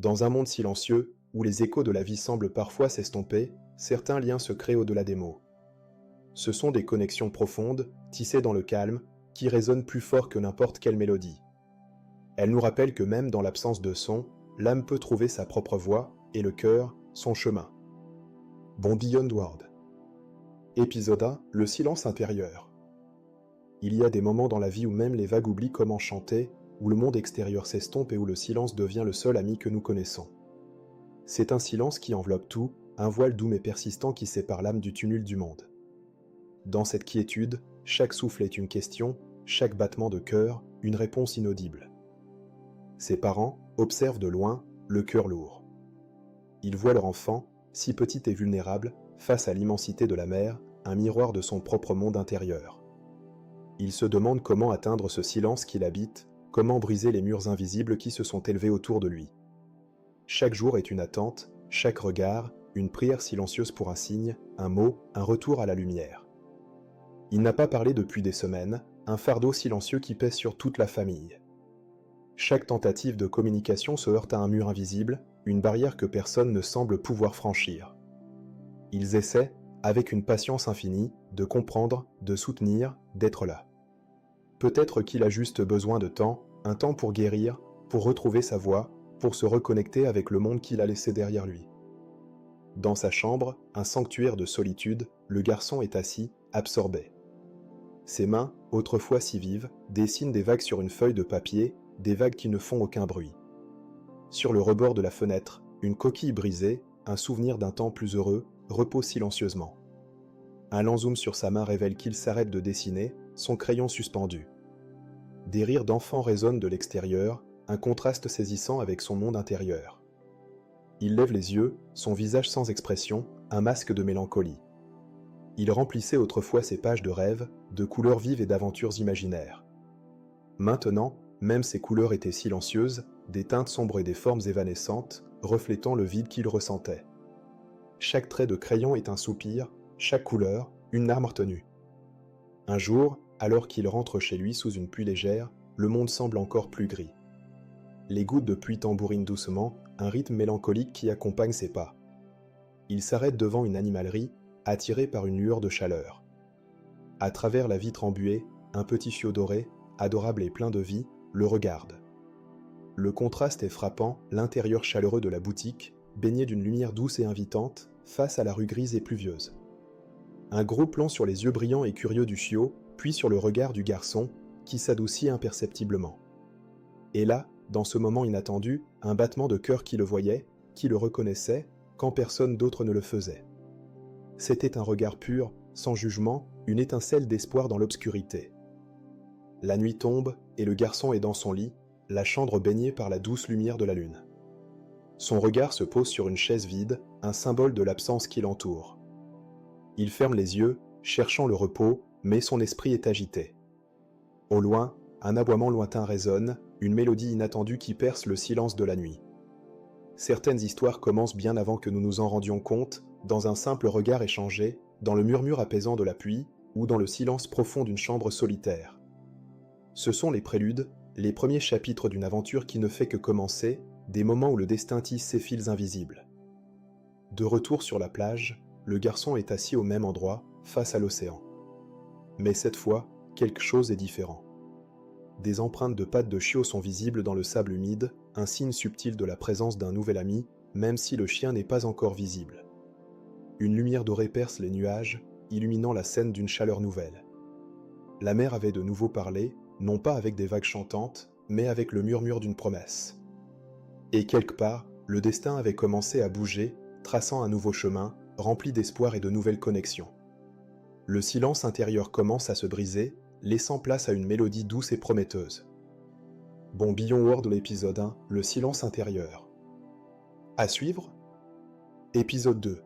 Dans un monde silencieux, où les échos de la vie semblent parfois s'estomper, certains liens se créent au-delà des mots. Ce sont des connexions profondes, tissées dans le calme, qui résonnent plus fort que n'importe quelle mélodie. Elles nous rappellent que même dans l'absence de son, l'âme peut trouver sa propre voix et le cœur, son chemin. Bon Beyond World. Épisode 1, le silence intérieur. Il y a des moments dans la vie où même les vagues oublient comment chanter, où le monde extérieur s'estompe et où le silence devient le seul ami que nous connaissons. C'est un silence qui enveloppe tout, un voile doux mais persistant qui sépare l'âme du tumulte du monde. Dans cette quiétude, chaque souffle est une question, chaque battement de cœur, une réponse inaudible. Ses parents observent de loin, le cœur lourd. Ils voient leur enfant, si petit et vulnérable, face à l'immensité de la mer, un miroir de son propre monde intérieur. Ils se demandent comment atteindre ce silence qui l'habite, comment briser les murs invisibles qui se sont élevés autour de lui. Chaque jour est une attente, chaque regard, une prière silencieuse pour un signe, un mot, un retour à la lumière. Il n'a pas parlé depuis des semaines, un fardeau silencieux qui pèse sur toute la famille. Chaque tentative de communication se heurte à un mur invisible, une barrière que personne ne semble pouvoir franchir. Ils essaient, avec une patience infinie, de comprendre, de soutenir, d'être là. Peut-être qu'il a juste besoin de temps, un temps pour guérir, pour retrouver sa voix, pour se reconnecter avec le monde qu'il a laissé derrière lui. Dans sa chambre, un sanctuaire de solitude, le garçon est assis, absorbé. Ses mains, autrefois si vives, dessinent des vagues sur une feuille de papier, des vagues qui ne font aucun bruit. Sur le rebord de la fenêtre, une coquille brisée, un souvenir d'un temps plus heureux, repose silencieusement. Un lent zoom sur sa main révèle qu'il s'arrête de dessiner, son crayon suspendu. Des rires d'enfants résonnent de l'extérieur, un contraste saisissant avec son monde intérieur. Il lève les yeux, son visage sans expression, un masque de mélancolie. Il remplissait autrefois ses pages de rêves, de couleurs vives et d'aventures imaginaires. Maintenant, même ces couleurs étaient silencieuses, des teintes sombres et des formes évanescentes, reflétant le vide qu'il ressentait. Chaque trait de crayon est un soupir, chaque couleur, une larme retenue. Un jour, alors qu'il rentre chez lui sous une pluie légère, le monde semble encore plus gris. Les gouttes de pluie tambourinent doucement, un rythme mélancolique qui accompagne ses pas. Il s'arrête devant une animalerie, attiré par une lueur de chaleur. À travers la vitre embuée, un petit chiot doré, adorable et plein de vie, le regarde. Le contraste est frappant, l'intérieur chaleureux de la boutique, baigné d'une lumière douce et invitante, face à la rue grise et pluvieuse. Un gros plan sur les yeux brillants et curieux du chiot, puis sur le regard du garçon, qui s'adoucit imperceptiblement. Et là, dans ce moment inattendu, un battement de cœur qui le voyait, qui le reconnaissait, quand personne d'autre ne le faisait. C'était un regard pur, sans jugement, une étincelle d'espoir dans l'obscurité. La nuit tombe, et le garçon est dans son lit, la chambre baignée par la douce lumière de la lune. Son regard se pose sur une chaise vide, un symbole de l'absence qui l'entoure. Il ferme les yeux, cherchant le repos, mais son esprit est agité. Au loin, un aboiement lointain résonne, une mélodie inattendue qui perce le silence de la nuit. Certaines histoires commencent bien avant que nous nous en rendions compte, dans un simple regard échangé, dans le murmure apaisant de la pluie, ou dans le silence profond d'une chambre solitaire. Ce sont les préludes, les premiers chapitres d'une aventure qui ne fait que commencer, des moments où le destin tisse ses fils invisibles. De retour sur la plage, le garçon est assis au même endroit, face à l'océan. Mais cette fois, quelque chose est différent. Des empreintes de pattes de chiot sont visibles dans le sable humide, un signe subtil de la présence d'un nouvel ami, même si le chien n'est pas encore visible. Une lumière dorée perce les nuages, illuminant la scène d'une chaleur nouvelle. La mer avait de nouveau parlé, non pas avec des vagues chantantes, mais avec le murmure d'une promesse. Et quelque part, le destin avait commencé à bouger, traçant un nouveau chemin, rempli d'espoir et de nouvelles connexions. Le silence intérieur commence à se briser, laissant place à une mélodie douce et prometteuse. Bon Beyond World de l'épisode 1, le silence intérieur. À suivre, épisode 2,